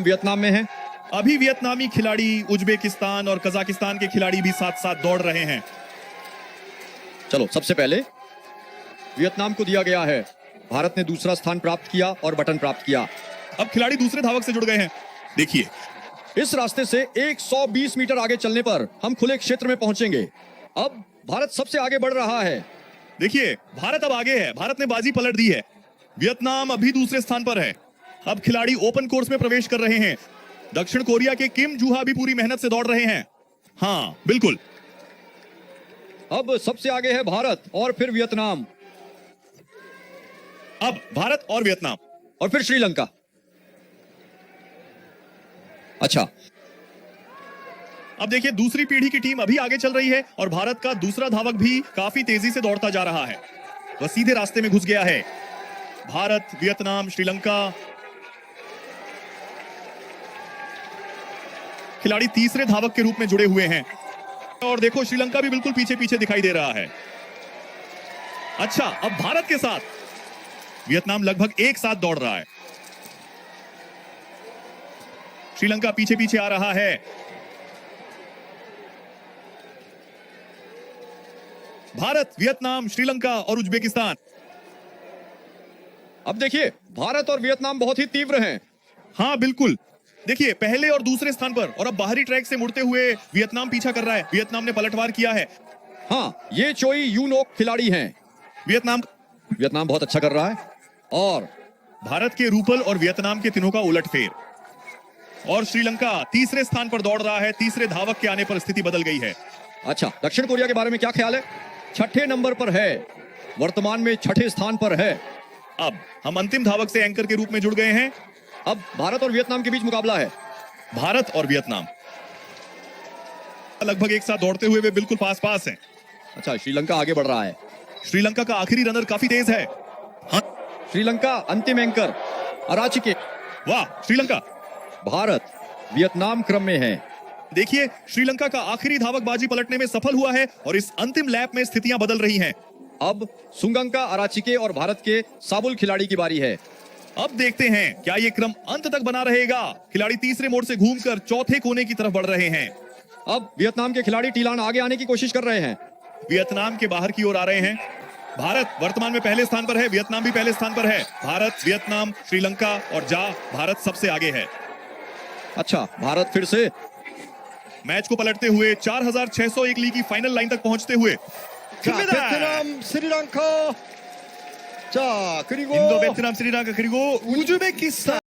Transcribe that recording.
Vietnam में है। अभी वियतनामी खिलाड़ी उज्बेकिस्तान और कजाकिस्तान के खिलाड़ी भी साथ साथ दौड़ रहे हैं। चलो, सबसे पहले वियतनाम को दिया गया है। भारत ने दूसरा स्थान प्राप्त किया और बटन प्राप्त किया। अब खिलाड़ी दूसरे धावक से जुड़ गए हैं। देखिए, इस रास्ते से 120 मीटर आगे चलने पर हम खुले क्षेत्र में पहुंचेंगे। अब भारत सबसे आगे बढ़ रहा है। देखिए, भारत अब आगे है। भारत ने बाजी पलट दी है। वियतनाम अभी दूसरे स्थान पर है। अब खिलाड़ी ओपन कोर्स में प्रवेश कर रहे हैं। दक्षिण कोरिया के किम जूहा भी पूरी मेहनत से दौड़ रहे हैं। हाँ, बिल्कुल। अब सबसे आगे है भारत और फिर वियतनाम। अब भारत और वियतनाम और फिर श्रीलंका। अच्छा, अब देखिए, दूसरी पीढ़ी की टीम अभी आगे चल रही है और भारत का दूसरा धावक भी काफी तेजी से दौड़ता जा रहा है। वह सीधे रास्ते में घुस गया है। भारत, वियतनाम, श्रीलंका। खिलाड़ी तीसरे धावक के रूप में जुड़े हुए हैं और देखो, श्रीलंका भी बिल्कुल पीछे पीछे दिखाई दे रहा है। अच्छा, अब भारत के साथ वियतनाम लगभग एक साथ दौड़ रहा है। श्रीलंका पीछे पीछे आ रहा है। भारत, वियतनाम, श्रीलंका और उज्बेकिस्तान। अब देखिए, भारत और वियतनाम बहुत ही तीव्र हैं। हाँ, बिल्कुल। देखिए, पहले और दूसरे स्थान पर और अब बाहरी ट्रैक से मुड़ते हुए वियतनाम पीछा कर रहा है। वियतनाम ने पलटवार किया है। हाँ, ये चोई यूनोक खिलाड़ी हैं। वियतनाम बहुत अच्छा कर रहा है। और भारत के रूपल और वियतनाम के तीनों का उलटफेर। और श्रीलंका तीसरे स्थान पर दौड़ रहा है। तीसरे धावक के आने पर स्थिति बदल गई है। अच्छा, दक्षिण कोरिया के बारे में क्या ख्याल है? छठे नंबर पर है, वर्तमान में छठे स्थान पर है। अब हम अंतिम धावक से एंकर के रूप में जुड़ गए हैं। अब भारत और वियतनाम के बीच मुकाबला है। भारत और वियतनाम लगभग एक साथ दौड़ते हुए वे बिल्कुल पास पास हैं। अच्छा, श्रीलंका आगे बढ़ रहा है। श्रीलंका का आखिरी रनर काफी तेज है। हाँ, श्रीलंका अंतिम एंकर अराचिके। वाह, श्रीलंका। भारत वियतनाम क्रम में है। देखिए, श्रीलंका का आखिरी धावक बाजी पलटने में सफल हुआ है और इस अंतिम लैप में स्थितियां बदल रही हैं। अब सुंगंका, अराचिके और भारत के साबुल खिलाड़ी की बारी है। अब देखते हैं क्या ये क्रम अंत तक बना रहेगा। खिलाड़ी तीसरे मोड़ से घूमकर चौथे कोने की तरफ बढ़ रहे हैं। अब वियतनाम के खिलाड़ी टीलान आगे आने की कोशिश कर रहे हैं। वियतनाम के बाहर की ओर आ रहे हैं। भारत वर्तमान में पहले स्थान पर है। वियतनाम भी पहले स्थान पर है। भारत, वियतनाम, श्रीलंका और भारत सबसे आगे है। अच्छा, भारत फिर से मैच को पलटते हुए 4601 ली की फाइनल लाइन तक पहुंचते हुए 베트남, 스리랑카. 자, 그리고 인도, 베트남, 스리랑카, 그리고 우즈베키스탄.